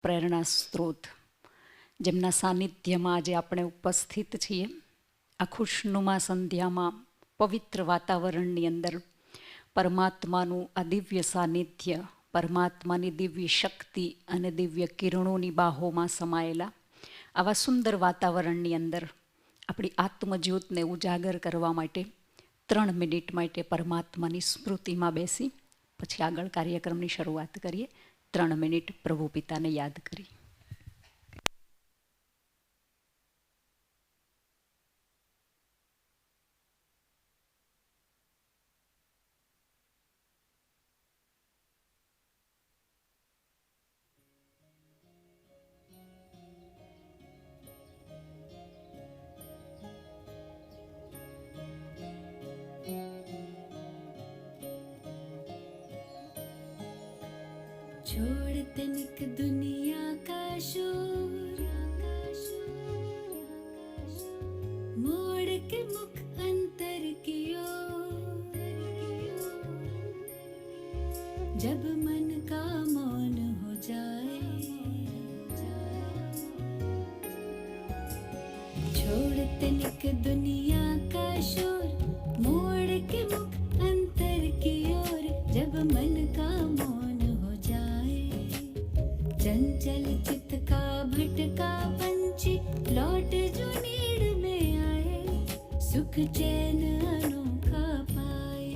પ્રેરણા સ્ત્રોત, જેમના સાનિધ્યમાં આજે આપણે ઉપસ્થિત છીએ. આ ખુશનુમા સંધ્યામાં પવિત્ર વાતાવરણની અંદર પરમાત્માનું આ દિવ્ય સાનિધ્ય, પરમાત્માની દિવ્ય શક્તિ અને દિવ્ય કિરણોની બાહોમાં સમાયેલા આવા સુંદર વાતાવરણની અંદર આપણી આત્મજ્યોતને ઉજાગર કરવા માટે 3 મિનિટ માટે પરમાત્માની સ્મૃતિમાં બેસી પછી આગળ કાર્યક્રમની શરૂઆત કરીએ. 3 મિનિટ પ્રભુ પિતાને યાદ કરી. छोड़ तनिक दुनिया का शोर, मोड़ के मुख अंतर की ओर, जब मन का मौन हो जाए, छोड़ तनिक दुनिया का शोर, मोड़ के मुख अंतर की ओर, जब मन का मौन चंचल चित का भटका पंछी लौट जो नीड़ में आए, सुख चैन अनोखा पाए.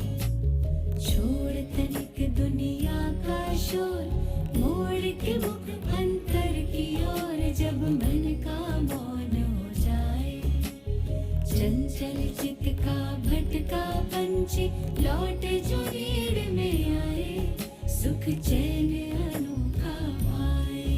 छोड़ तनिक दुनिया का शोर, मोड़ के मुख अंतर की ओर, जब मन का मौन हो जाए. चंचल चित का भटका पंछी लौट जो नीड़ में आए, सुख चैन अनोखा पाए.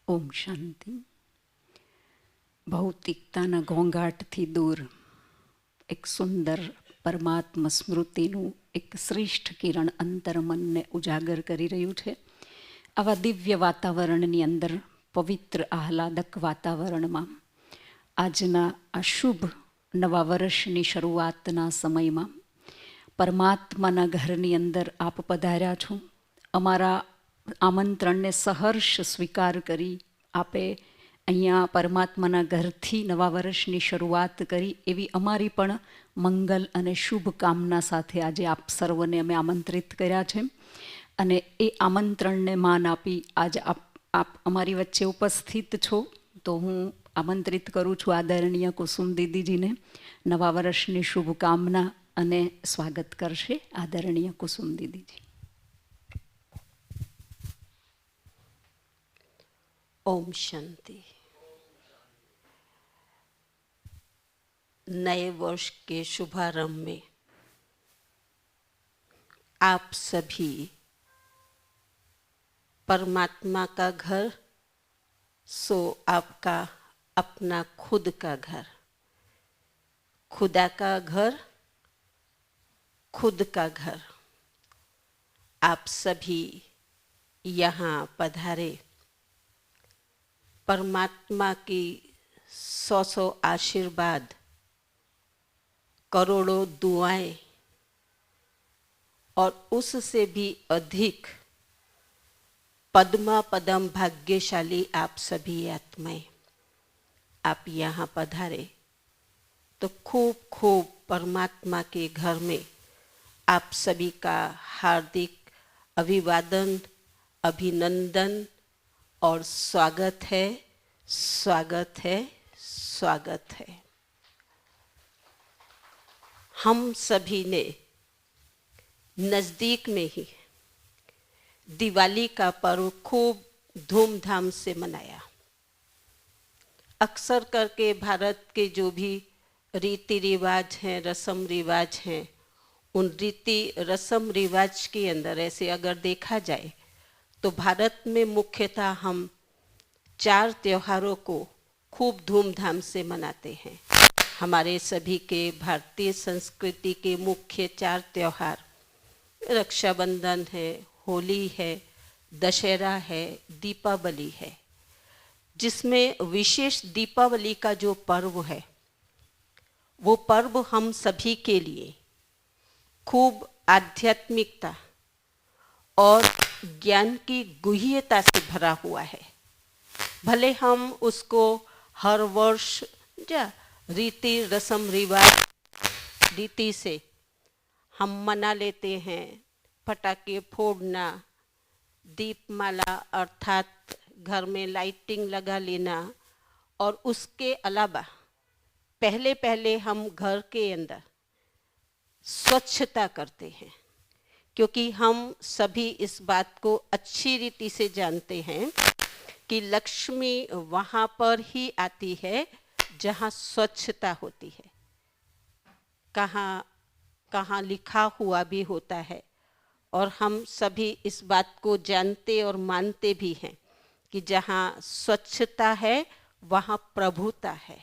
ઓમ શાંતિ. ભૌતિકતાના ઘોંઘાટથી દૂર એક સુંદર પરમાત્મા સ્મૃતિનું એક શ્રેષ્ઠ કિરણ અંતરમનને ઉજાગર કરી રહ્યું છે. આવા દિવ્ય વાતાવરણની અંદર, પવિત્ર આહલાદક વાતાવરણમાં આજના આ શુભ નવા વર્ષની શરૂઆતના સમયમાં પરમાત્માના ઘરની અંદર આપ પધાર્યા છો. અમારા આમંત્રણને સહર્ષ સ્વીકાર કરી આપે અહીંયા પરમાત્માના ઘરથી નવા વર્ષની શરૂઆત કરી, એવી અમારી પણ મંગલ અને શુભ કામના સાથે આજે આપ સર્વને અમે આમંત્રિત કર્યા છે. અને એ આમંત્રણને માન આપી આજ આપ અમારી વચ્ચે ઉપસ્થિત છો. તો હું આમંત્રિત કરું છું આદરણીય કુસુમ દીદીજીને નવા વર્ષની શુભકામના અને સ્વાગત કરશે આદરણીય કુસુમ દીદીજી. ओम शांति. नए वर्ष के शुभारंभ में आप सभी परमात्मा का घर सो आपका अपना खुद का घर, खुदा का घर, खुद का घर। आप सभी यहाँ पधारे। परमात्मा की सौ आशीर्वाद, करोड़ों दुआएं और उससे भी अधिक पद्मा पदम भाग्यशाली आप सभी आत्माएं, आप यहाँ पधारे तो खूब खूब परमात्मा के घर में आप सभी का हार्दिक अभिवादन, अभिनंदन और स्वागत है, स्वागत है, स्वागत है। हम सभी ने नज़दीक में ही दिवाली का पर्व खूब धूमधाम से मनाया। अक्सर करके भारत के जो भी रीति रिवाज हैं, रस्म रिवाज हैं, उन रीति रस्म रिवाज के अंदर ऐसे अगर देखा जाए तो भारत में मुख्यतः हम 4 त्योहारों को खूब धूमधाम से मनाते हैं। हमारे सभी के भारतीय संस्कृति के मुख्य 4 त्योहार रक्षाबंधन है, होली है, दशहरा है, दीपावली है, जिसमें विशेष दीपावली का जो पर्व है वो पर्व हम सभी के लिए खूब आध्यात्मिकता और ज्ञान की गुह्यता से भरा हुआ है। भले हम उसको हर वर्ष रीति रस्म रिवाज रीति से हम मना लेते हैं, पटाखे फोड़ना, दीपमाला अर्थात घर में लाइटिंग लगा लेना, और उसके अलावा पहले पहले हम घर के अंदर स्वच्छता करते हैं, क्योंकि हम सभी इस बात को अच्छी रीति से जानते हैं कि लक्ष्मी वहाँ पर ही आती है जहाँ स्वच्छता होती है। कहाँ कहाँ लिखा हुआ भी होता है, और हम सभी इस बात को जानते और मानते भी हैं कि जहाँ स्वच्छता है वहाँ प्रभुता है,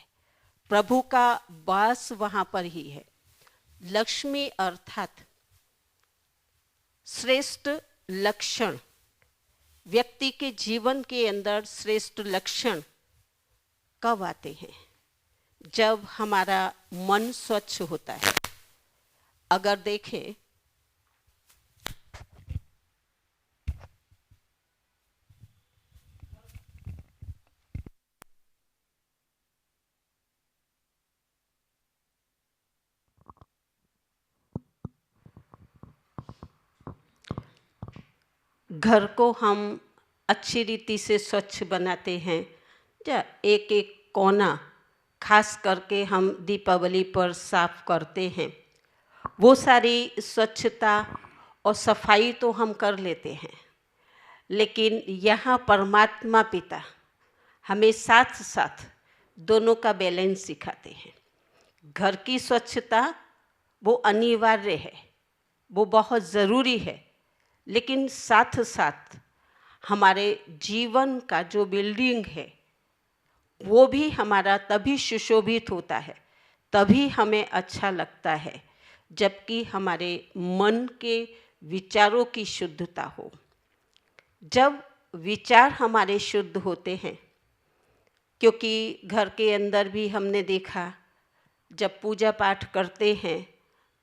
प्रभु का वास वहाँ पर ही है। लक्ष्मी अर्थात श्रेष्ठ लक्षण, व्यक्ति के जीवन के अंदर श्रेष्ठ लक्षण कब आते हैं? जब हमारा मन स्वच्छ होता है। अगर देखें घर को हम अच्छी रीति से स्वच्छ बनाते हैं, एक एक कोना खास करके हम दीपावली पर साफ करते हैं। वो सारी स्वच्छता और सफाई तो हम कर लेते हैं, लेकिन यहाँ परमात्मा पिता हमें साथ साथ दोनों का बैलेंस सिखाते हैं। घर की स्वच्छता वो अनिवार्य है, वो बहुत ज़रूरी है, लेकिन साथ साथ हमारे जीवन का जो बिल्डिंग है वो भी हमारा तभी सुशोभित होता है, तभी हमें अच्छा लगता है, जबकि हमारे मन के विचारों की शुद्धता हो। जब विचार हमारे शुद्ध होते हैं, क्योंकि घर के अंदर भी हमने देखा जब पूजा पाठ करते हैं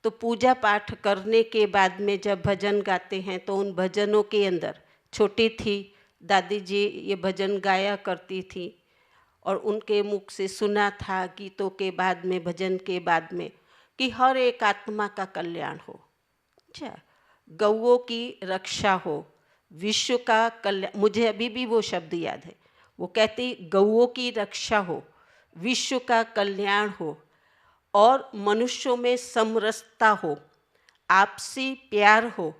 तो पूजा पाठ करने के बाद में जब भजन गाते हैं तो उन भजनों के अंदर, छोटी थी दादी जी ये भजन गाया करती थी और उनके मुख से सुना था गीतों के बाद में, भजन के बाद में, कि हर एक आत्मा का कल्याण हो, अच्छा गौओं की रक्षा हो, विश्व का कल्याण। मुझे अभी भी वो शब्द याद है, वो कहती गौओं की रक्षा हो, विश्व का कल्याण हो और मनुष्यों में समरसता हो, आपसी प्यार हो।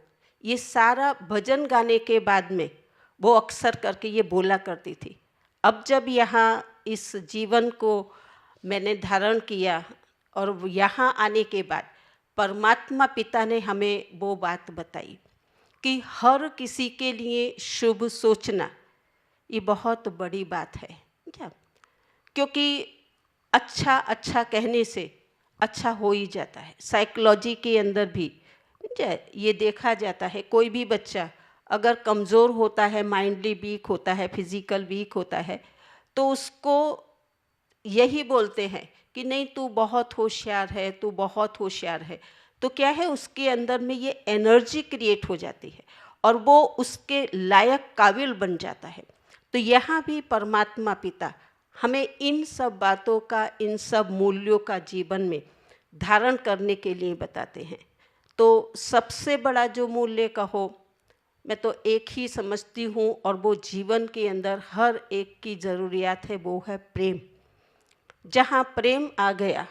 ये सारा भजन गाने के बाद में वो अक्सर करके ये बोला करती थी। अब जब यहाँ इस जीवन को मैंने धारण किया और यहाँ आने के बाद परमात्मा पिता ने हमें वो बात बताई, कि हर किसी के लिए शुभ सोचना ये बहुत बड़ी बात है क्या, क्योंकि अच्छा अच्छा कहने से अच्छा हो ही जाता है। साइकोलॉजी के अंदर भी ये देखा जाता है, कोई भी बच्चा अगर कमज़ोर होता है, माइंडली वीक होता है, फिजिकल वीक होता है, तो उसको यही बोलते हैं कि नहीं तू बहुत होशियार है, तू बहुत होशियार है। तो क्या है, उसके अंदर में ये एनर्जी क्रिएट हो जाती है और वो उसके लायक काबिल बन जाता है। तो यहाँ भी परमात्मा पिता हमें इन सब बातों का, इन सब मूल्यों का जीवन में धारण करने के लिए बताते हैं। तो सबसे बड़ा जो मूल्य कहो, मैं तो एक ही समझती हूँ और वो जीवन के अंदर हर एक की ज़रूरियात है, वो है प्रेम। जहाँ प्रेम आ गया,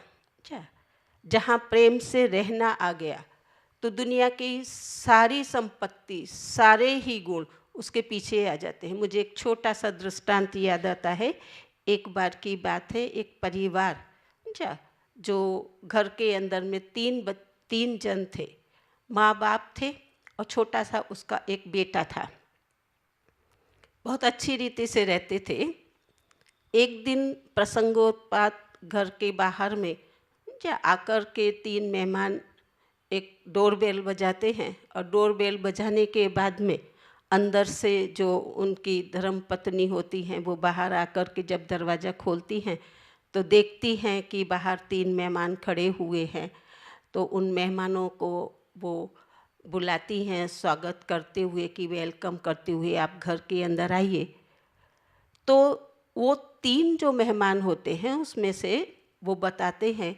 जहाँ प्रेम से रहना आ गया, तो दुनिया की सारी संपत्ति, सारे ही गुण उसके पीछे आ जाते हैं। मुझे एक छोटा सा दृष्टांत याद आता है। एक बार की बात है, एक परिवार जो घर के अंदर में तीन जन थे, माँ बाप थे और छोटा सा उसका एक बेटा था। बहुत अच्छी रीति से रहते थे। एक दिन प्रसंगोत्पात घर के बाहर में आकर के 3 मेहमान एक डोरबेल बजाते हैं और डोरबेल बजाने के बाद में अंदर से जो उनकी धर्मपत्नी होती हैं वो बाहर आकर के जब दरवाज़ा खोलती हैं तो देखती हैं कि बाहर 3 मेहमान खड़े हुए हैं। तो उन मेहमानों को वो बुलाती हैं, स्वागत करते हुए कि वेलकम करते हुए आप घर के अंदर आइए। तो वो 3 जो मेहमान होते हैं उसमें से वो बताते हैं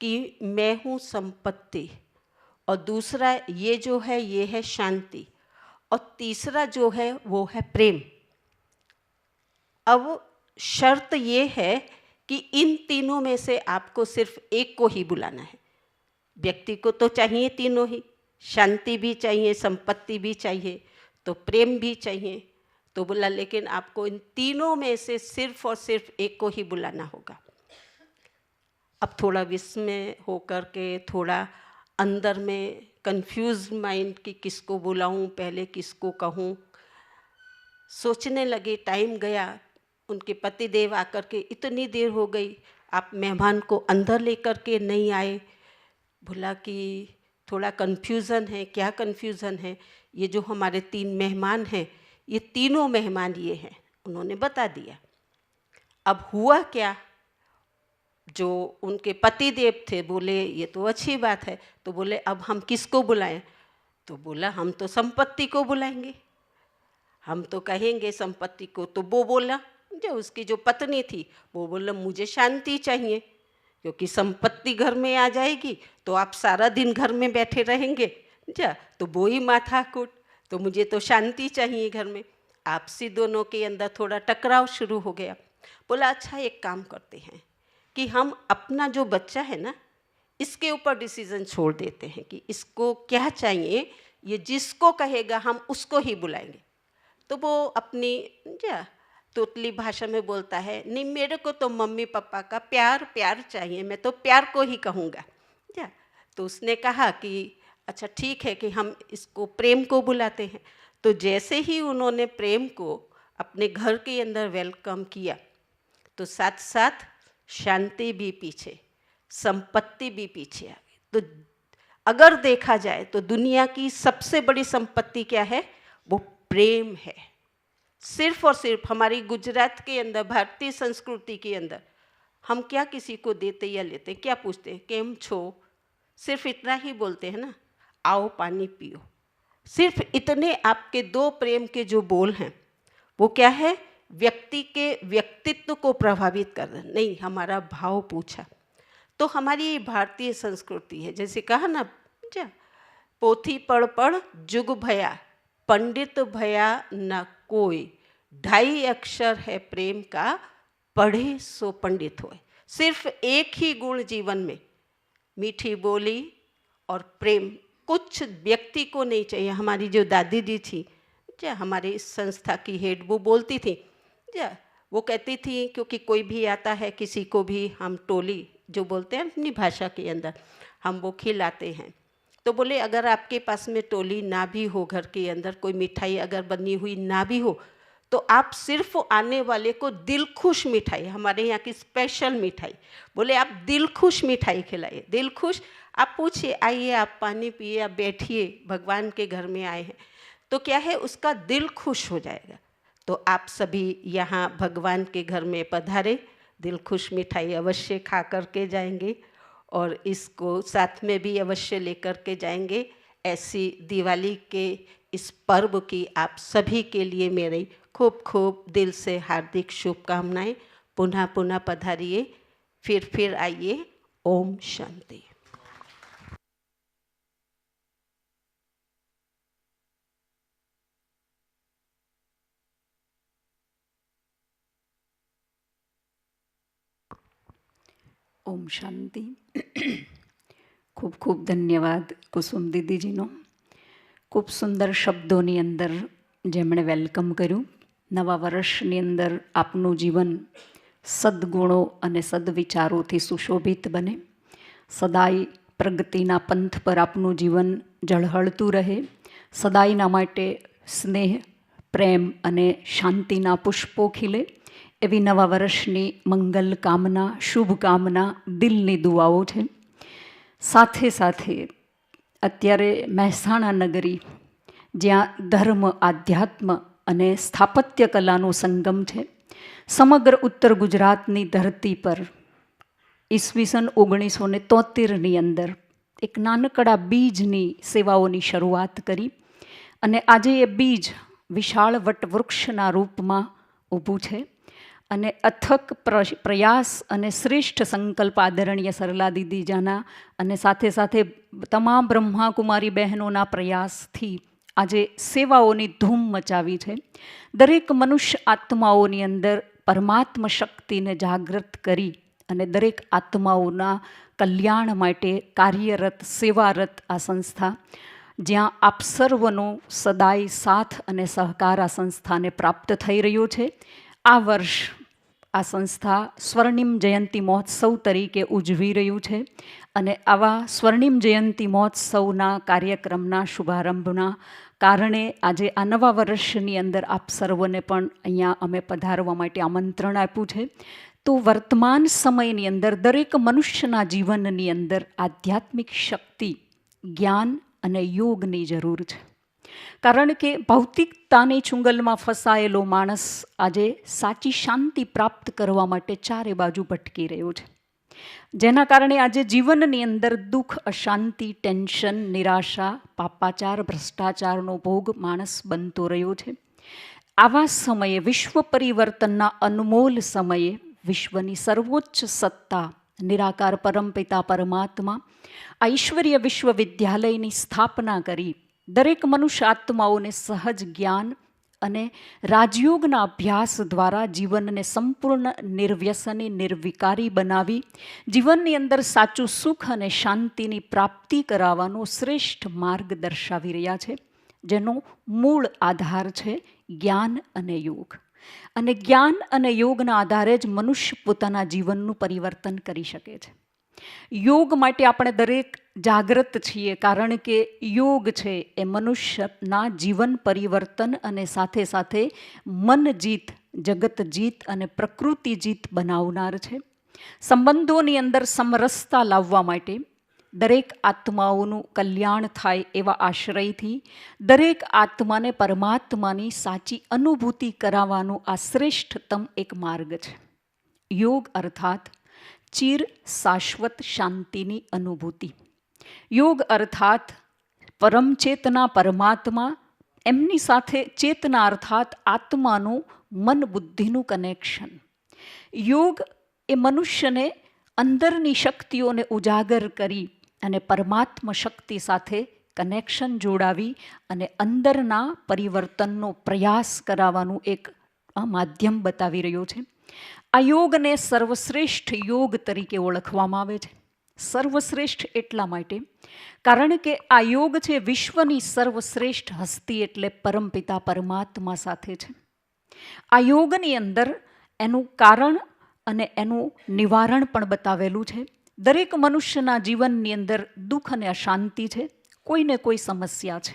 कि मैं हूँ संपत्ति, और दूसरा ये जो है ये है शांति, और तीसरा जो है वो है प्रेम। अब शर्त ये है कि इन तीनों में से आपको सिर्फ एक को ही बुलाना है। व्यक्ति को तो चाहिए तीनों ही, शांति भी चाहिए, संपत्ति भी चाहिए, तो प्रेम भी चाहिए। तो बोला लेकिन आपको इन तीनों में से सिर्फ और सिर्फ एक को ही बुलाना होगा। अब थोड़ा विस्मय होकर के, थोड़ा अंदर में कंफ्यूज माइंड कि किसको बुलाऊं, पहले किसको कहूं, सोचने लगे। टाइम गया, उनके पतिदेव आकर के इतनी देर हो गई, आप मेहमान को अंदर लेकर के नहीं आए। बोला कि थोड़ा कन्फ्यूज़न है। क्या कन्फ्यूज़न है? ये जो हमारे 3 मेहमान हैं, ये तीनों मेहमान ये हैं। उन्होंने बता दिया। अब हुआ क्या, जो उनके पतिदेव थे बोले ये तो अच्छी बात है। तो बोले अब हम किसको बुलाएं? तो बोला हम तो संपत्ति को बुलाएंगे, हम तो कहेंगे संपत्ति को। तो वो बोला, जो उसकी जो पत्नी थी वो बोला मुझे शांति चाहिए, क्योंकि संपत्ति घर में आ जाएगी तो आप सारा दिन घर में बैठे रहेंगे, तो वो ही माथाकूट, तो मुझे तो शांति चाहिए घर में। आपसी दोनों के अंदर थोड़ा टकराव शुरू हो गया। बोला अच्छा एक काम करते हैं कि हम अपना जो बच्चा है ना, इसके ऊपर डिसीजन छोड़ देते हैं कि इसको क्या चाहिए, ये जिसको कहेगा हम उसको ही बुलाएंगे। तो वो अपनी तोतली भाषा में बोलता है, नहीं मेरे को तो मम्मी पापा का प्यार प्यार चाहिए, मैं तो प्यार को ही कहूँगा। तो उसने कहा कि अच्छा ठीक है कि हम इसको प्रेम को बुलाते हैं। तो जैसे ही उन्होंने प्रेम को अपने घर के अंदर वेलकम किया, तो साथ साथ शांति भी पीछे, संपत्ति भी पीछे आ गई। तो अगर देखा जाए तो दुनिया की सबसे बड़ी संपत्ति क्या है? वो प्रेम है। सिर्फ और सिर्फ हमारी गुजरात के अंदर, भारतीय संस्कृति के अंदर हम क्या किसी को देते या लेते, क्या पूछते हैं, केम छो? सिर्फ इतना ही बोलते हैं ना, आओ पानी पियो। सिर्फ इतने आपके 2 प्रेम के जो बोल हैं वो क्या है? व्यक्ति के व्यक्तित्व को प्रभावित कर रहे, नहीं हमारा भाव पूछा। तो हमारी भारतीय संस्कृति है, जैसे कहा ना, पोथी पढ़ पढ़ जुग भया, पंडित भया न कोई, 2.5 अक्षर है प्रेम का, पढ़े सो पंडित होए। सिर्फ एक ही गुण जीवन में, मीठी बोली और प्रेम, कुछ व्यक्ति को नहीं चाहिए। हमारी जो दादी जी थी, हमारे इस संस्था की हेड, वो बोलती थी, वो कहती थी क्योंकि कोई भी आता है, किसी को भी हम टोली जो बोलते हैं अपनी भाषा के अंदर, हम वो खिलाते हैं। तो बोले अगर आपके पास में टोली ना भी हो, घर के अंदर कोई मिठाई अगर बनी हुई ना भी हो, तो आप सिर्फ आने वाले को दिल खुश मिठाई, हमारे यहाँ की स्पेशल मिठाई, बोले आप दिल खुश मिठाई खिलाइए। दिल खुश, आप पूछिए, आइए आप पानी पिए, आप बैठिए, भगवान के घर में आए हैं, तो क्या है उसका दिल खुश हो जाएगा। तो आप सभी यहाँ भगवान के घर में पधारे, दिल खुश मिठाई अवश्य खा करके जाएंगे और इसको साथ में भी अवश्य लेकर के जाएंगे। ऐसी दिवाली के इस पर्व की आप सभी के लिए मेरी खूब खूब दिल से हार्दिक शुभकामनाएं। पुनः पुनः पधारिए, फिर आइए। ओम शांति। ઓમ શાંતિ. ખૂબ ખૂબ ધન્યવાદ કુસુમ દીદીજીનો. ખૂબ સુંદર શબ્દોની અંદર જેમણે વેલકમ કર્યું. નવા વર્ષની અંદર આપનું જીવન સદ્ગુણો અને સદવિચારોથી સુશોભિત બને. સદાય પ્રગતિના પંથ પર આપનું જીવન ઝળહળતું રહે. સદાયના માટે સ્નેહ, પ્રેમ અને શાંતિના પુષ્પો ખીલે. એવી નવા વર્ષની મંગલ કામના, શુભકામના, દિલની દુઆઓ છે. સાથે સાથે અત્યારે મહેસાણા નગરી, જ્યાં ધર્મ, આધ્યાત્મ અને સ્થાપત્ય કલાનો સંગમ છે, સમગ્ર ઉત્તર ગુજરાતની ધરતી પર ઈસવીસન 1973ની અંદર એક નાનકડા બીજની સેવાઓની શરૂઆત કરી અને આજે એ બીજ વિશાળ વટવૃક્ષના રૂપમાં ઊભું છે. અને અથક પ્રયાસ અને શ્રેષ્ઠ સંકલ્પ આદરણીય સરલા દીદીજાના અને સાથે સાથે તમામ બ્રહ્માકુમારી બહેનોના પ્રયાસથી આજે સેવાઓની ધૂમ મચાવી છે. દરેક મનુષ્ય આત્માઓની અંદર પરમાત્મ શક્તિને જાગૃત કરી અને દરેક આત્માઓના કલ્યાણ માટે કાર્યરત, સેવારત આ સંસ્થા, જ્યાં આપ સર્વનો સદાય સાથ અને સહકાર આ સંસ્થાને પ્રાપ્ત થઈ રહ્યો છે. આ વર્ષ આ સંસ્થા સ્વર્ણિમ જયંતિ મહોત્સવ તરીકે ઉજવી રહ્યું છે અને આવા સ્વર્ણિમ જયંતિ મહોત્સવના કાર્યક્રમના શુભારંભના કારણે આજે આ નવા વર્ષની અંદર આપ સર્વને પણ અહીંયા અમે પધારવા માટે આમંત્રણ આપ્યું છે. તો વર્તમાન સમયની અંદર દરેક મનુષ્યના જીવનની અંદર આધ્યાત્મિક શક્તિ, જ્ઞાન અને યોગની જરૂર છે. કારણ કે ભૌતિકતાની ચુંગલમાં ફસાયેલો માણસ આજે સાચી શાંતિ પ્રાપ્ત કરવા માટે ચારે બાજુ ભટકી રહ્યો છે, જેના કારણે આજે જીવનની અંદર દુઃખ, અશાંતિ, ટેન્શન, નિરાશા, પાપાચાર, ભ્રષ્ટાચારનો ભોગ માણસ બનતો રહ્યો છે. આવા સમયે, વિશ્વ પરિવર્તનના અનમોલ સમયે, વિશ્વની સર્વોચ્ચ સત્તા નિરાકાર પરમપિતા પરમાત્મા આ ઈશ્વરીય વિશ્વવિદ્યાલયની સ્થાપના કરી દરેક મનુષ્ય આત્માઓને સહજ જ્ઞાન અને રાજયોગના અભ્યાસ દ્વારા જીવનને સંપૂર્ણ નિર્વ્યસની, નિર્વિકારી બનાવી જીવનની અંદર સાચું સુખ અને શાંતિની પ્રાપ્તિ કરાવવાનો શ્રેષ્ઠ માર્ગ દર્શાવી રહ્યા છે, જેનો મૂળ આધાર છે જ્ઞાન અને યોગ. અને જ્ઞાન અને યોગના આધારે જ મનુષ્ય પોતાના જીવનનું પરિવર્તન કરી શકે છે. યોગ માટે આપણે દરેક જાગૃત છીએ, કારણ કે યોગ છે એ મનુષ્યના જીવન પરિવર્તન અને સાથે સાથે મન જીત, જગત જીત અને પ્રકૃતિ જીત બનાવનાર છે. સંબંધોની અંદર સમરસતા લાવવા માટે, દરેક આત્માઓનું કલ્યાણ થાય એવા આશ્રયથી દરેક આત્માને પરમાત્માની સાચી અનુભૂતિ કરાવવાનો આ શ્રેષ્ઠતમ એક માર્ગ છે. યોગ અર્થાત ચિર શાશ્વત શાંતિની અનુભૂતિ. યોગ અર્થાત પરમ ચેતના પરમાત્મા, એમની સાથે ચેતના અર્થાત આત્માનું મન બુદ્ધિનું કનેક્શન. યોગ એ મનુષ્યને અંદરની શક્તિઓને ઉજાગર કરી અને પરમાત્મ શક્તિ સાથે કનેક્શન જોડાવી અને અંદરના પરિવર્તનનો પ્રયાસ કરાવવાનું એક માધ્યમ બતાવી રહ્યો છે. આ યોગને સર્વશ્રેષ્ઠ યોગ તરીકે ઓળખવામાં આવે છે. સર્વશ્રેષ્ઠ એટલા માટે કારણ કે આ યોગ છે વિશ્વની સર્વશ્રેષ્ઠ હસ્તી એટલે પરમપિતા પરમાત્મા સાથે છે. આ યોગની અંદર એનું કારણ અને એનું નિવારણ પણ બતાવેલું છે. દરેક મનુષ્યના જીવનની અંદર દુઃખ અને અશાંતિ છે, કોઈને કોઈ સમસ્યા છે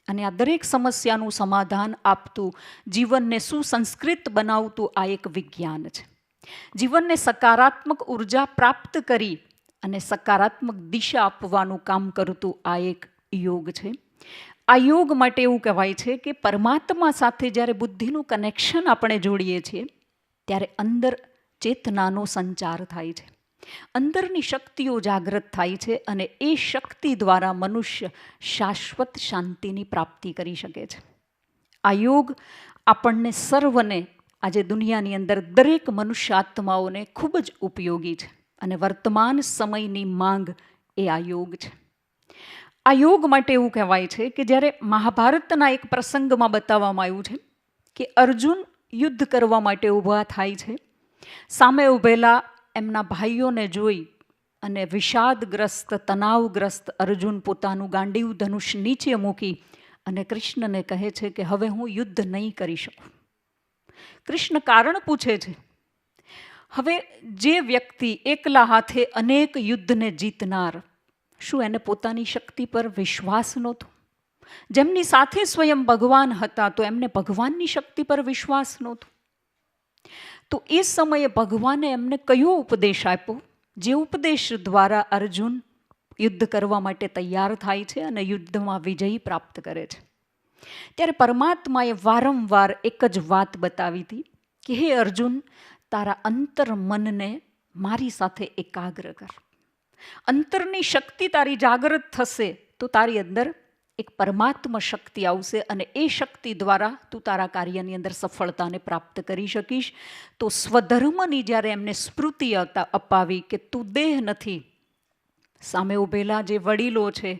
અને આ દરેક સમસ્યાનું સમાધાન આપતું, જીવનને સુસંસ્કૃત બનાવતું આ એક વિજ્ઞાન છે. જીવનને સકારાત્મક ઉર્જા પ્રાપ્ત કરી અને સકારાત્મક દિશા આપવાનું કામ કરતું આ એક યોગ છે. આ યોગ માટે એવું કહેવાય છે કે પરમાત્મા સાથે જ્યારે બુદ્ધિનું કનેક્શન આપણે જોડીએ છીએ ત્યારે અંદર ચેતનાનો સંચાર થાય છે, અંદરની શક્તિઓ જાગૃત થાય છે અને એ શક્તિ દ્વારા મનુષ્ય શાશ્વત શાંતિની પ્રાપ્તિ કરી શકે છે. આ યોગ આપણને સર્વને, આજે દુનિયાની અંદર દરેક મનુષ્ય આત્માઓને ખૂબ જ ઉપયોગી છે અને વર્તમાન સમયની માંગ એ આ યોગ છે. આ યોગ માટે એવું કહેવાય છે કે જ્યારે મહાભારતના એક પ્રસંગમાં બતાવવામાં આવ્યું છે કે અર્જુન યુદ્ધ કરવા માટે ઊભા થાય છે. સામે ઊભેલા એમના ભાઈઓને જોઈ અને વિષાદગ્રસ્ત, તણાવગ્રસ્ત અર્જુન પોતાનું ગાંડીવ ધનુષ નીચે મૂકી અને કૃષ્ણને કહે છે કે હવે હું યુદ્ધ નહીં કરી શકું. કૃષ્ણ કારણ પૂછે છે. હવે જે વ્યક્તિ એકલા હાથે અનેક યુદ્ધને જીતનાર, શું એને પોતાની શક્તિ પર વિશ્વાસ નહોતો? જેમની સાથે સ્વયં ભગવાન હતા તો એમને ભગવાનની શક્તિ પર વિશ્વાસ નહોતો. તો એ સમયે ભગવાને એમને કયો ઉપદેશ આપ્યો, જે ઉપદેશ દ્વારા અર્જુન યુદ્ધ કરવા માટે તૈયાર થાય છે અને યુદ્ધમાં વિજય પ્રાપ્ત કરે છે. ત્યારે પરમાત્માએ વારંવાર એક જ વાત બતાવી હતી કે હે અર્જુન, તારા અંતર મનને મારી સાથે એકાગ્ર કર. અંતરની શક્તિ તારી જાગૃત થશે તો તારી અંદર એક પરમાત્મા શક્તિ આવશે અને એ શક્તિ દ્વારા તું તારા કાર્યની અંદર સફળતાને પ્રાપ્ત કરી શકીશ. તો સ્વધર્મની જ્યારે એમને સ્મૃતિ અપાવી કે તું દેહ નથી, સામે ઊભેલા જે વડીલો છે,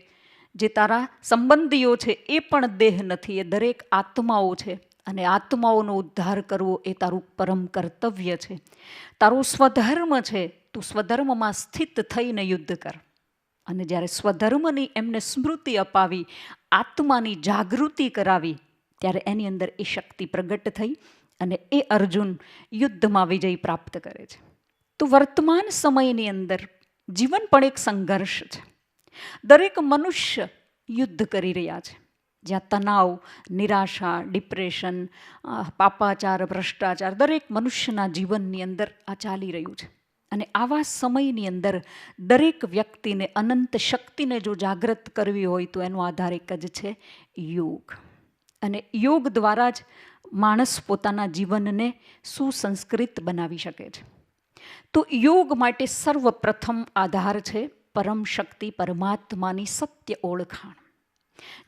જે તારા સંબંધીઓ છે એ પણ દેહ નથી, એ દરેક આત્માઓ છે અને આત્માઓનો ઉદ્ધાર કરવો એ તારું પરમ કર્તવ્ય છે. તારો સ્વધર્મ છે, તું સ્વધર્મમાં સ્થિત થઈને યુદ્ધ કર. અને જ્યારે સ્વધર્મની એમને સ્મૃતિ અપાવી, આત્માની જાગૃતિ કરાવી, ત્યારે એની અંદર એ શક્તિ પ્રગટ થઈ અને એ અર્જુન યુદ્ધમાં વિજય પ્રાપ્ત કરે છે. તો વર્તમાન સમયની અંદર જીવન પણ એક સંઘર્ષ છે. દરેક મનુષ્ય યુદ્ધ કરી રહ્યા છે, જ્યાં તણાવ, નિરાશા, ડિપ્રેશન, પાપાચાર, ભ્રષ્ટાચાર દરેક મનુષ્યના જીવનની અંદર આ ચાલી રહ્યું છે. અને આવા સમયની અંદર દરેક વ્યક્તિને અનંત શક્તિને જો જાગૃત કરવી હોય તો એનો આધાર એક જ છે, યોગ. અને યોગ દ્વારા જ માણસ પોતાના જીવનને સુસંસ્કૃત બનાવી શકે છે. તો યોગ માટે સર્વપ્રથમ આધાર છે પરમ શક્તિ પરમાત્માની સત્ય ઓળખાણ.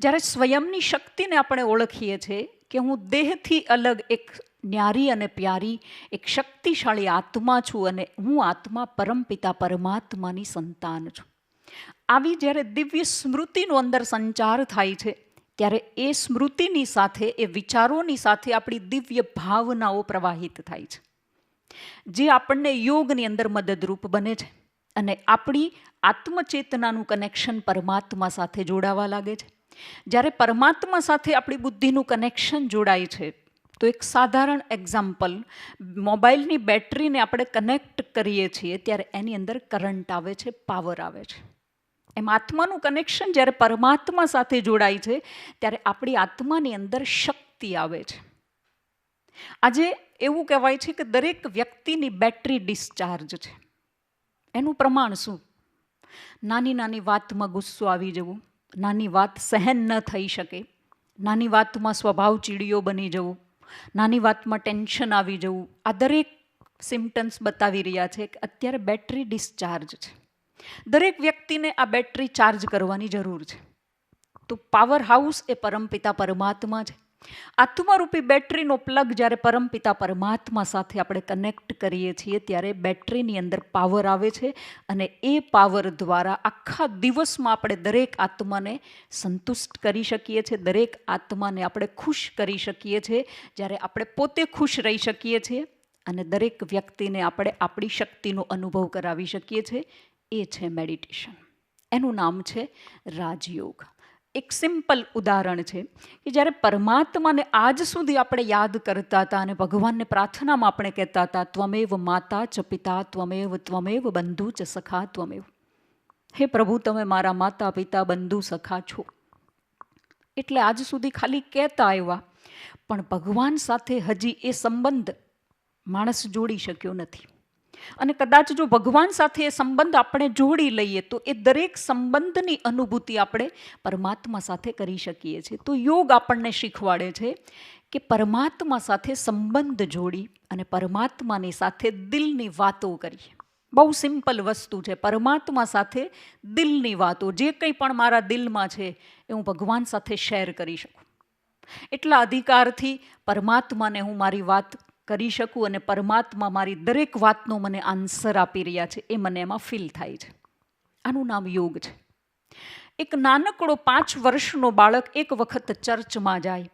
જ્યારે સ્વયંની શક્તિને આપણે ઓળખીએ છીએ કે હું દેહથી અલગ એક ન્યારી અને પ્યારી એક શક્તિશાળી આત્મા છું અને હું આત્મા પરમપિતા પરમાત્માની સંતાન છું. આવી જ્યારે દિવ્ય સ્મૃતિનો અંદર સંચાર થાય છે ત્યારે એ સ્મૃતિની સાથે, એ વિચારોની સાથે આપણી દિવ્ય ભાવનાઓ પ્રવાહિત થાય છે, જે આપણને યોગની અંદર મદદરૂપ બને છે અને આપણી આત્મચેતનાનું કનેક્શન પરમાત્મા સાથે જોડાવા લાગે છે. જ્યારે પરમાત્મા સાથે આપણી બુદ્ધિનું કનેક્શન જોડાય છે તો એક સાધારણ એક્ઝામ્પલ, મોબાઈલની બેટરીને આપણે કનેક્ટ કરીએ છીએ ત્યારે એની અંદર કરંટ આવે છે, પાવર આવે છે. એમ આત્માનું કનેક્શન જ્યારે પરમાત્મા સાથે જોડાય છે ત્યારે આપણી આત્માની અંદર શક્તિ આવે છે. આજે એવું કહેવાય છે કે દરેક વ્યક્તિની બેટરી ડિસ્ચાર્જ છે. એનું પ્રમાણ શું? નાની નાની વાતમાં ગુસ્સો આવી જવું, નાની વાત સહન ન થઈ શકે, નાની વાતમાં સ્વભાવ ચીડિયો બની જવું, નાની વાતમાં ટેન્શન આવી જવું, આ દરેક સિમ્ટમ્સ બતાવી રહ્યા છે કે અત્યારે બેટરી ડિસ્ચાર્જ છે. દરેક વ્યક્તિને આ બેટરી ચાર્જ કરવાની જરૂર છે. તો પાવર હાઉસ એ પરમપિતા પરમાત્મા છે. આત્મારૂપી બેટરીનો પ્લગ જ્યારે પરમપિતા પરમાત્મા સાથે આપણે કનેક્ટ કરીએ છીએ ત્યારે બેટરીની અંદર પાવર આવે છે અને એ પાવર દ્વારા આખા દિવસમાં આપણે દરેક આત્માને સંતુષ્ટ કરી શકીએ છીએ, દરેક આત્માને આપણે ખુશ કરી શકીએ છીએ. જ્યારે આપણે પોતે ખુશ રહી શકીએ છીએ અને દરેક વ્યક્તિને આપણે આપણી શક્તિનો અનુભવ કરાવી શકીએ છીએ, એ છે મેડિટેશન. એનું નામ છે રાજયોગ. એક સિમ્પલ ઉદાહરણ છે કે જ્યારે પરમાત્માને આજ સુધી આપણે યાદ કરતા હતા અને ભગવાનને પ્રાર્થનામાં આપણે કહેતા હતા ત્વમેવ માતા ચ પિતા ત્વમેવ ત્વમેવ બંધુ ચ સખા ત્વમેવ. હે પ્રભુ, તમે મારા માતા પિતા બંધુ સખા છો. એટલે આજ સુધી ખાલી કહેતા આવ્યા, પણ ભગવાન સાથે હજી એ સંબંધ માણસ જોડી શક્યો નથી. અને કદાચ જો ભગવાન સાથે એ સંબંધ આપણે જોડી લઈએ તો એ દરેક સંબંધની અનુભૂતિ આપણે પરમાત્મા સાથે કરી શકીએ છીએ. તો યોગ આપણને શીખવાડે છે કે પરમાત્મા સાથે સંબંધ જોડી અને પરમાત્માની સાથે દિલની વાતો કરીએ. બહુ સિમ્પલ વસ્તુ છે. પરમાત્મા સાથે દિલની વાતો, જે કંઈ પણ મારા દિલમાં છે એ હું ભગવાન સાથે શેર કરી શકું. એટલા અધિકારથી પરમાત્માને હું મારી વાત કરી શકું અને પરમાત્મા મારી દરેક વાતનો મને આન્સર આપી રહ્યા છે, એ મને એમાં ફીલ થાય છે. આનું નામ યોગ છે. એક નાનકડો 5 વર્ષનો બાળક એક વખત ચર્ચમાં જાય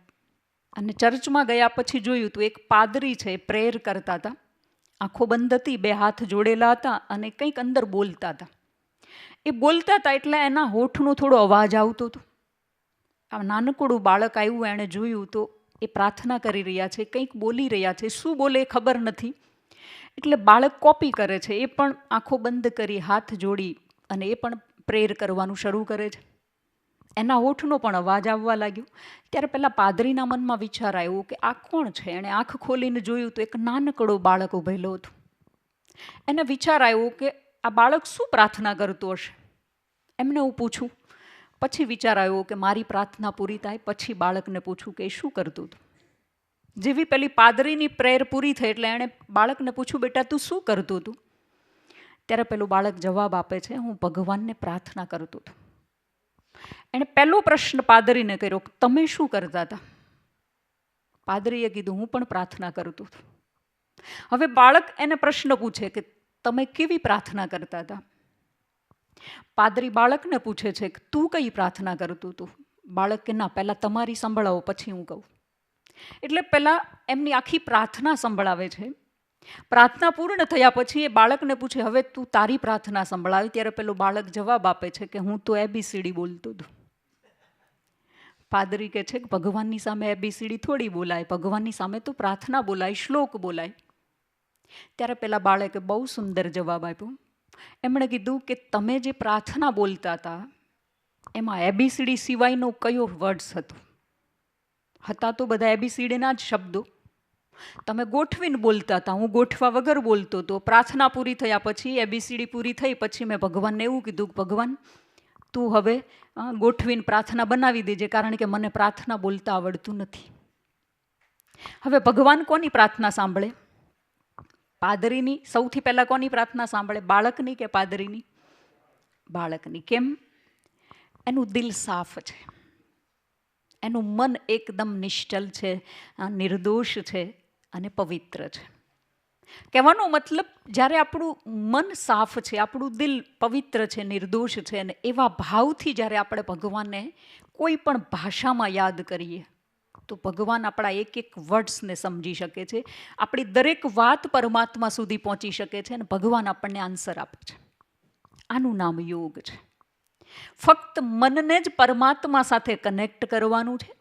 અને ચર્ચમાં ગયા પછી જોયું તો એક પાદરી છે પ્રેયર કરતા હતા. આંખો બંધ હતી, 2 હાથ જોડેલા હતા અને કંઈક અંદર બોલતા હતા. એ બોલતા હતા એટલે એના હોઠનો થોડો અવાજ આવતો હતો. આ નાનકડું બાળક આવ્યું, એણે જોયું તો એ પ્રાર્થના કરી રહ્યા છે, કંઈક બોલી રહ્યા છે, શું બોલે એ ખબર નથી. એટલે બાળક કોપી કરે છે. એ પણ આંખો બંધ કરી, હાથ જોડી અને એ પણ પ્રેયર કરવાનું શરૂ કરે છે. એના હોઠનો પણ અવાજ આવવા લાગ્યો. ત્યારે પેલા પાદરીના મનમાં વિચાર આવ્યો કે આ કોણ છે? એણે આંખ ખોલીને જોયું તો એક નાનકડો બાળક ઊભેલો હતો. એને વિચાર આવ્યો કે આ બાળક શું પ્રાર્થના કરતો હશે, એમને હું પૂછું. પછી વિચાર આવ્યો કે મારી પ્રાર્થના પૂરી થાય પછી બાળકને પૂછું કે શું કરતું હતું. જેવી પેલી પાદરીની પ્રેયર પૂરી થઈ એટલે એણે બાળકને પૂછ્યું, બેટા તું શું કરતું હતું? ત્યારે પેલું બાળક જવાબ આપે છે, હું ભગવાનને પ્રાર્થના કરતો હતો. એણે પહેલો પ્રશ્ન પાદરીને કર્યો, તમે શું કરતા હતા? પાદરીએ કીધું, હું પણ પ્રાર્થના કરતો હતો. હવે બાળક એને પ્રશ્ન પૂછે કે તમે કેવી પ્રાર્થના કરતા હતા? પાદરી બાળકને પૂછે છે કે તું કઈ પ્રાર્થના કરતું હતું? બાળક કે ના, પહેલાં તમારી સંભળાવો પછી હું કહું. એટલે પહેલાં એમની આખી પ્રાર્થના સંભળાવે છે. પ્રાર્થના પૂર્ણ થયા પછી એ બાળકને પૂછે, હવે તું તારી પ્રાર્થના સંભળાવી. ત્યારે પેલો બાળક જવાબ આપે છે કે હું તો ABCD બોલતો હતો. પાદરી કહે છે કે ભગવાનની સામે ABCD થોડી બોલાય, ભગવાનની સામે તો પ્રાર્થના બોલાય, શ્લોક બોલાય. ત્યારે પેલા બાળકે બહુ સુંદર જવાબ આપ્યો. એમણે કીધું કે તમે જે પ્રાર્થના બોલતા હતા એમાં ABCD સિવાયનો કયો વર્ડ્સ હતો? હતા તો બધા ABCDના જ શબ્દો. તમે ગોઠવીને બોલતા હતા, હું ગોઠવા વગર બોલતો હતો. પ્રાર્થના પૂરી થયા પછી ABCD પૂરી થઈ પછી મેં ભગવાનને એવું કીધું કે ભગવાન તું હવે ગોઠવીને પ્રાર્થના બનાવી દેજે, કારણ કે મને પ્રાર્થના બોલતા આવડતું નથી. હવે ભગવાન કોની પ્રાર્થના સાંભળે? પાદરીની. સૌથી પહેલાં કોની પ્રાર્થના સાંભળે? બાળકની કે પાદરીની? બાળકની. કેમ? એનું દિલ સાફ છે, એનું મન એકદમ નિશ્ચલ છે, નિર્દોષ છે અને પવિત્ર છે. કહેવાનો મતલબ, જ્યારે આપણું મન સાફ છે, આપણું દિલ પવિત્ર છે, નિર્દોષ છે, અને એવા ભાવથી જ્યારે આપણે ભગવાનને કોઈ પણ ભાષામાં યાદ કરીએ તો ભગવાન આપણા એક એક વર્ડ્સને સમજી શકે છે, આપણી દરેક વાત પરમાત્મા સુધી પહોંચી શકે છે અને ભગવાન આપણને આન્સર આપે છે. આનું નામ યોગ છે. ફક્ત મનને જ પરમાત્મા સાથે કનેક્ટ કરવાનું છે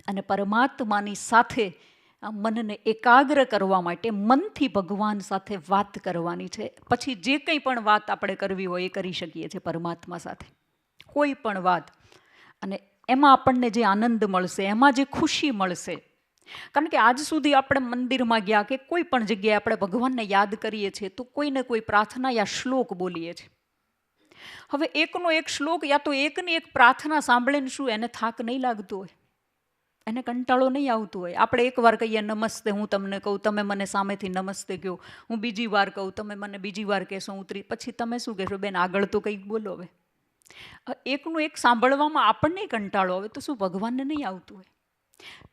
અને પરમાત્માની સાથે મનને એકાગ્ર કરવા માટે મનથી ભગવાન સાથે વાત કરવાની છે. પછી જે કંઈ પણ વાત આપણે કરવી હોય એ કરી શકીએ છીએ પરમાત્મા સાથે, કોઈ પણ વાત. અને એમાં આપણને જે આનંદ મળશે, એમાં જે ખુશી મળશે. કારણ કે આજ સુધી આપણે મંદિરમાં ગયા કે કોઈ પણ જગ્યાએ આપણે ભગવાનને યાદ કરીએ છીએ તો કોઈને કોઈ પ્રાર્થના યા શ્લોક બોલીએ છીએ. હવે એકનો એક શ્લોક યા તો એકની એક પ્રાર્થના સાંભળીને શું એને થાક નહીં લાગતો હોય? એને કંટાળો નહીં આવતો હોય? આપણે એકવાર કહીએ નમસ્તે, હું તમને કહું, તમે મને સામેથી નમસ્તે કહો, હું બીજી વાર કહું, તમે મને બીજી વાર કહેશો, પછી તમે શું કહેશો? બેન આગળ તો કંઈક બોલો. હવે એકનું એક સાંભળવામાં આપણને કંટાળો આવે તો શું ભગવાનને નહીં આવતું હોય?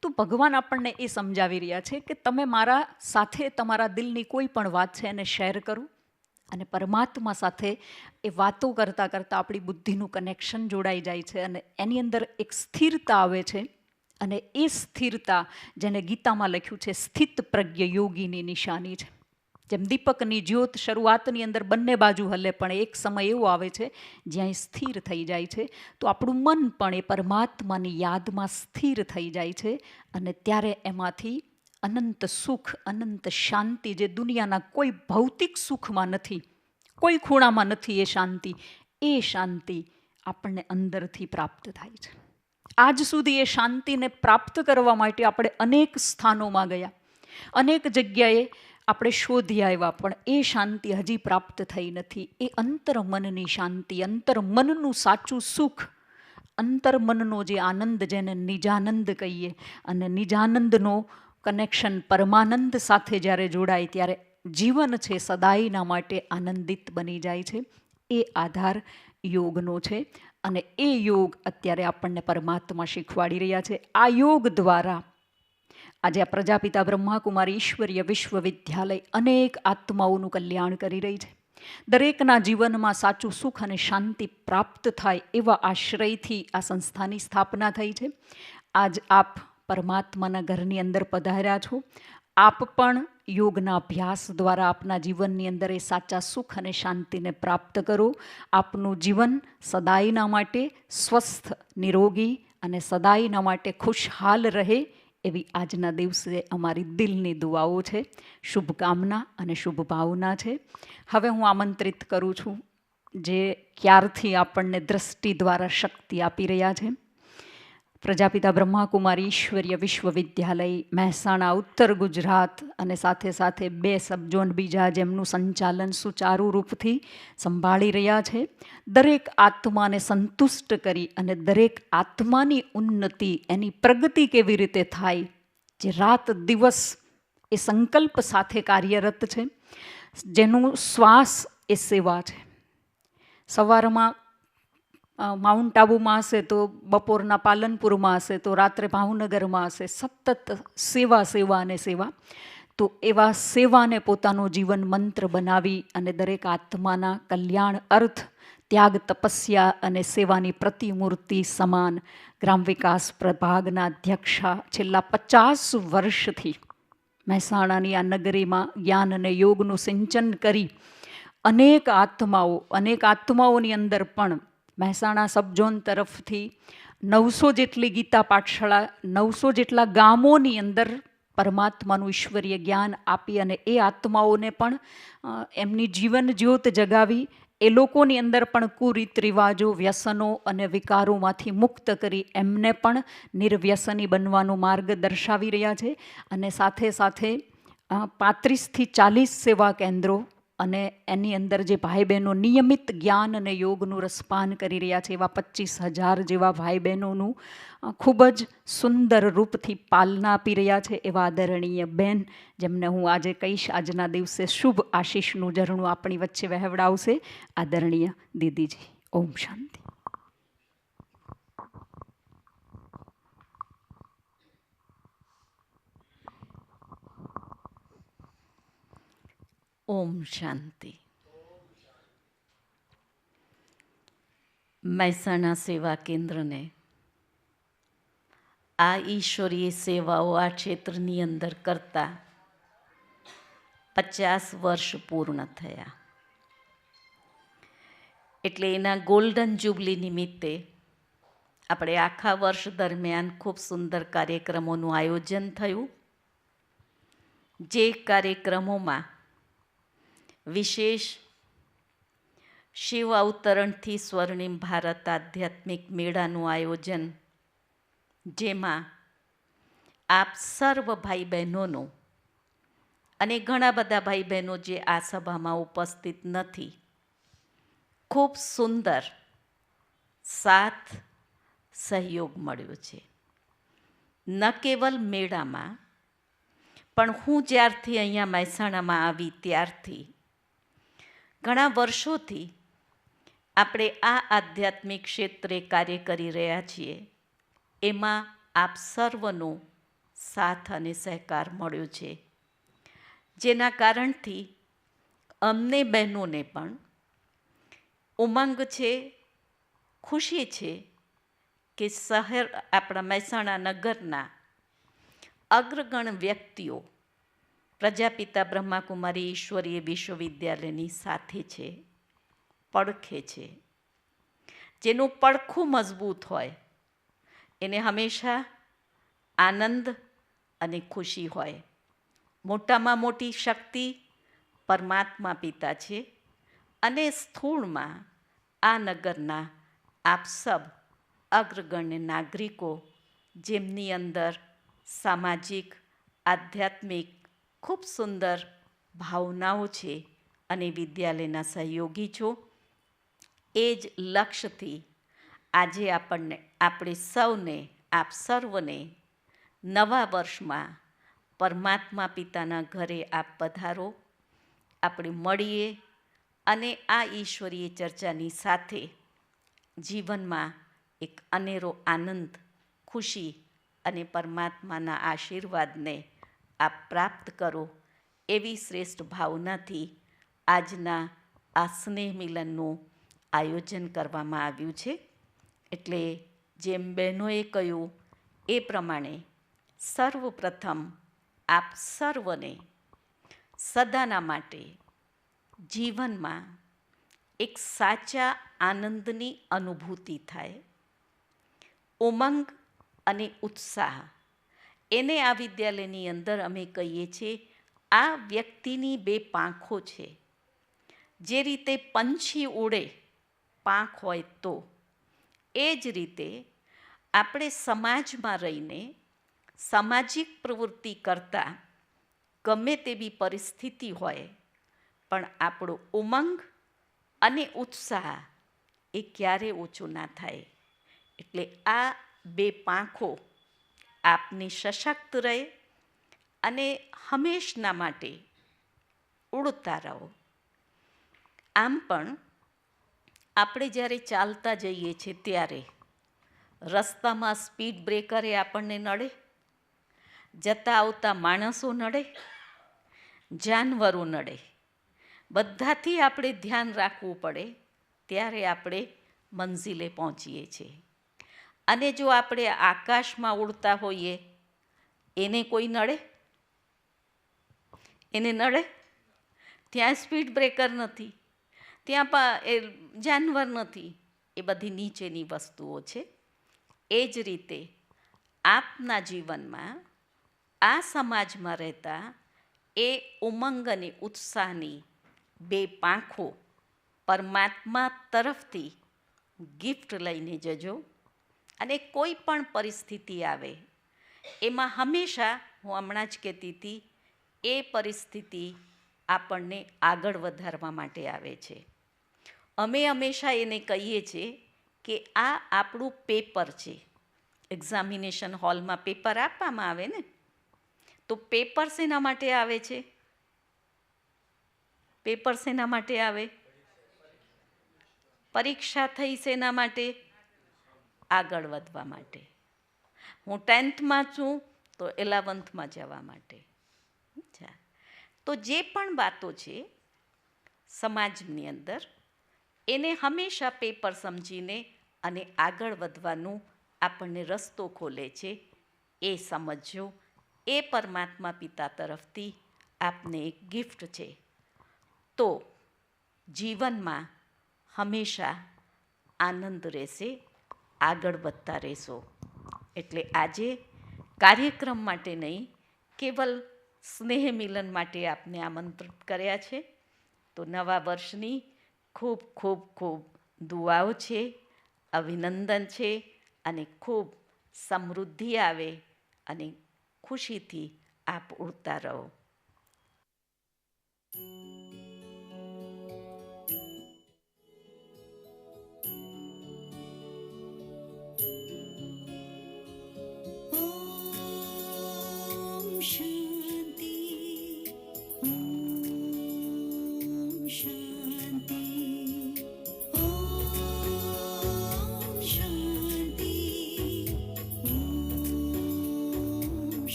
તો ભગવાન આપણને એ સમજાવી રહ્યા છે કે તમે મારા સાથે તમારા દિલની કોઈ પણ વાત છે એને શેર કરો. અને પરમાત્મા સાથે એ વાતો કરતાં કરતાં આપણી બુદ્ધિનું કનેક્શન જોડાઈ જાય છે અને એની અંદર એક સ્થિરતા આવે છે. અને એ સ્થિરતા, જેને ગીતામાં લખ્યું છે સ્થિત પ્રજ્ઞ યોગીની નિશાની છે. જેમ દીપકની જ્યોત શરૂઆતની અંદર બંને બાજુ હલે, પણ એક સમય એવો આવે છે જ્યાં એ સ્થિર થઈ જાય છે. તો આપણું મન પણ એ પરમાત્માની યાદમાં સ્થિર થઈ જાય છે અને ત્યારે એમાંથી અનંત સુખ, અનંત શાંતિ, જે દુનિયાના કોઈ ભૌતિક સુખમાં નથી, કોઈ ખૂણામાં નથી, એ શાંતિ એ શાંતિ આપણને અંદરથી પ્રાપ્ત થાય છે. આજ સુધી એ શાંતિને પ્રાપ્ત કરવા માટે આપણે અનેક સ્થાનોમાં ગયા, અનેક જગ્યાએ આપણે શોધી આવ્યા, પણ એ શાંતિ હજી પ્રાપ્ત થઈ નથી. એ અંતરમનની શાંતિ, અંતરમનનું સાચું સુખ, અંતરમનનો જે આનંદ, જેને નિજાનંદ કહીએ, અને નિજાનંદનો કનેક્શન પરમાનંદ સાથે જ્યારે જોડાય ત્યારે જીવન છે સદાયના માટે આનંદિત બની જાય છે. એ આધાર યોગનો છે અને એ યોગ અત્યારે આપણને પરમાત્મા શીખવાડી રહ્યા છે. આ યોગ દ્વારા આજે આ પ્રજાપિતા બ્રહ્માકુમારી ઈશ્વરીય વિશ્વવિદ્યાલય અનેક આત્માઓનું કલ્યાણ કરી રહી છે. દરેકના જીવનમાં સાચું સુખ અને શાંતિ પ્રાપ્ત થાય એવા આશ્રયથી આ સંસ્થાની સ્થાપના થઈ છે. આજ આપ પરમાત્માના ઘરની અંદર પધાર્યા છો. આપ પણ યોગના અભ્યાસ દ્વારા આપના જીવનની અંદર એ સાચા સુખ અને શાંતિને પ્રાપ્ત કરો. આપનું જીવન સદાયના માટે સ્વસ્થ, નિરોગી અને સદાયના માટે ખુશહાલ રહે એવી આજના દિવસે અમારી દિલની દુઆઓ છે, શુભકામના અને શુભ ભાવના છે. હવે હું આમંત્રિત કરું છું જે ક્યારથી આપણને દ્રષ્ટિ દ્વારા શક્તિ આપી રહ્યા છે, પ્રજાપિતા બ્રહ્માકુમારી ઈશ્વરીય વિશ્વવિદ્યાલય મહેસાણા, ઉત્તર ગુજરાત અને સાથે સાથે 2 સબઝોન બીજા જેમનું સંચાલન સુચારુ રૂપથી સંભાળી રહ્યા છે. દરેક આત્માને સંતુષ્ટ કરી અને દરેક આત્માની ઉન્નતિ, એની પ્રગતિ કેવી રીતે થાય, જે રાત દિવસ એ સંકલ્પ સાથે કાર્યરત છે, જેનું શ્વાસ એ સેવા છે. સવારમાં માઉન્ટ આબુમાં હશે તો બપોરના પાલનપુરમાં હશે તો રાત્રે ભાવનગરમાં હશે, સતત સેવા, સેવા અને સેવા. તો એવા સેવાને પોતાનો જીવન મંત્ર બનાવી અને દરેક આત્માના કલ્યાણ અર્થ ત્યાગ, તપસ્યા અને સેવાની પ્રતિમૂર્તિ સમાન ગ્રામ વિકાસ પ્રભાગના અધ્યક્ષા છેલ્લા 50 વર્ષથી મહેસાણાની આ નગરીમાં જ્ઞાન અને યોગનું સિંચન કરી અનેક આત્માઓની અંદર પણ મહેસાણા સબઝોન તરફથી 900 જેટલી ગીતા પાઠશાળા, 900 જેટલા ગામોની અંદર પરમાત્માનું ઈશ્વરીય જ્ઞાન આપી અને એ આત્માઓને પણ એમની જીવન જ્યોત જગાવી એ લોકોની અંદર પણ કુરીત રિવાજો, વ્યસનો અને વિકારોમાંથી મુક્ત કરી એમને પણ નિર્વ્યસની બનવાનો માર્ગ દર્શાવી રહ્યા છે. અને સાથે સાથે 35 થી 40 સેવા કેન્દ્રો અને એની અંદર જે ભાઈ બહેનો નિયમિત જ્ઞાન અને યોગનું રસપાન કરી રહ્યા છે એવા 25,000 જેવા ભાઈ બહેનોનું ખૂબ જ સુંદર રૂપથી પાલના આપી રહ્યા છે એવા આદરણીય બેન, જેમને હું આજે કહીશ આજના દિવસે શુભ આશીષનું ઝરણું આપણી વચ્ચે વહેવડાવશે, આદરણીય દીદીજી. ઓમ શાંતિ. ઓમ શાંતિ. મહેસાણા સેવા કેન્દ્રને આ ઈશ્વરીય સેવાઓ આ ક્ષેત્રની અંદર કરતા 50 વર્ષ પૂર્ણ થયા. એટલે એના ગોલ્ડન જ્યુબલી નિમિત્તે આપણે આખા વર્ષ દરમિયાન ખૂબ સુંદર કાર્યક્રમોનું આયોજન થયું. જે કાર્યક્રમોમાં વિશેષ શિવ અવતરણથી સ્વર્ણિમ ભારત આધ્યાત્મિક મેળાનું આયોજન, જેમાં આપ સર્વ ભાઈ બહેનોનું અને ઘણા બધા ભાઈ બહેનો જે આ સભામાં ઉપસ્થિત નથી, ખૂબ સુંદર સાથ સહયોગ મળ્યો છે. ન કેવલ મેળામાં, પણ હું જ્યારથી અહીંયા મહેસાણામાં આવી ત્યારથી ઘણા વર્ષોથી આપણે આ આધ્યાત્મિક ક્ષેત્રે કાર્ય કરી રહ્યા છીએ. એમાં આપ સર્વનો સાથ અને સહકાર મળ્યો છે, જેના કારણથી અમને બહેનોને પણ ઉમંગ છે, ખુશી છે કે શહેર આપણા મહેસાણા નગરના અગ્રગણ વ્યક્તિઓ પ્રજાપિતા બ્રહ્માકુમારી ઈશ્વરીય વિશ્વવિદ્યાલયની સાથે છે, પડખે છે. જેનું પડખું મજબૂત હોય એને હંમેશા આનંદ અને ખુશી હોય. મોટામાં મોટી શક્તિ પરમાત્મા પિતા છે અને સ્થૂળમાં આ નગરના આપ સબ અગ્રગણ્ય નાગરિકો, જેમની અંદર સામાજિક, આધ્યાત્મિક ખૂબ સુંદર ભાવનાઓ છે અને વિદ્યાલયના સહયોગી છો, એ જ લક્ષ્યથી આજે આપણે સૌને, આપ સર્વને નવા વર્ષમાં પરમાત્મા પિતાના ઘરે આપ પધારો, આપણે મળીએ અને આ ઈશ્વરીય ચર્ચાની સાથે જીવનમાં એક અનેરો આનંદ, ખુશી અને પરમાત્માના આશીર્વાદને આપ પ્રાપ્ત કરો, એવી શ્રેષ્ઠ ભાવનાથી આજના આ સ્નેહ મિલનનું આયોજન કરવામાં આવ્યું છે. એટલે જેમ બહેનોએ કહ્યું એ પ્રમાણે સર્વપ્રથમ આપ સર્વને સદાના માટે જીવનમાં એક સાચા આનંદની અનુભૂતિ થાય, ઉમંગ અને ઉત્સાહ, એને આ વિદ્યાલયની અંદર અમે કહીએ છીએ આ વ્યક્તિની બે પાંખો છે. જે રીતે પંછી ઉડે પાંખ હોય તો, એ જ રીતે આપણે સમાજમાં રહીને સામાજિક પ્રવૃત્તિ કરતાં ગમે તેવી પરિસ્થિતિ હોય પણ આપણો ઉમંગ અને ઉત્સાહ એ ક્યારે ઓછો ના થાય. એટલે આ બે પાંખો આપની સશક્ત રહે અને હંમેશના માટે ઉડતા રહો. આમ પણ આપણે જ્યારે ચાલતા જઈએ છીએ ત્યારે રસ્તામાં સ્પીડ બ્રેકરે આપણને નડે, જતા આવતા માણસો નડે, જાનવરો નડે, બધાથી આપણે ધ્યાન રાખવું પડે, ત્યારે આપણે મંઝિલે પહોંચીએ છીએ. અને જો આપણે આકાશમાં ઉડતા હોઈએ, એને કોઈ નડે? એને નડે? ત્યાં સ્પીડ બ્રેકર નથી, ત્યાં જાનવર નથી, એ બધી નીચેની વસ્તુઓ છે. એ જ રીતે આપના જીવનમાં, આ સમાજમાં રહેતા એ ઉમંગ અને ઉત્સાહની બે પાંખો પરમાત્મા તરફથી ગિફ્ટ લઈને જજો. અને કોઈ પણ પરિસ્થિતિ આવે એમાં હંમેશા, હું હમણાં જ કહેતી હતી, એ પરિસ્થિતિ આપણને આગળ વધારવા માટે આવે છે. અમે હંમેશા એને કહીએ છીએ કે આ આપણું પેપર છે. એક્ઝામિનેશન હોલમાં પેપર આપવામાં આવે ને, તો પેપર શેના માટે આવે છે? પેપર શેના માટે આવે? પરીક્ષા થઈ શેના માટે? આગળ વધવા માટે. હું 10th છું તો 11th જવા માટે. તો જે પણ વાતો છે સમાજની અંદર, એને હંમેશા પેપર સમજીને અને આગળ વધવાનું આપણને રસ્તો ખોલે છે, એ સમજજો. એ પરમાત્મા પિતા તરફથી આપને એક ગિફ્ટ છે. તો જીવનમાં હંમેશા આનંદ રહેશે, આગળ વધતા રહેશો. એટલે આજે કાર્યક્રમ માટે નહીં, કેવલ સ્નેહ મિલન માટે આપને આમંત્રિત કર્યા છે. તો નવા વર્ષની ખૂબ ખૂબ ખૂબ દુઆઓ છે, અભિનંદન છે, અને ખૂબ સમૃદ્ધિ આવે અને ખુશીથી આપ ઉડતા રહો.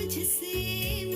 तुझसे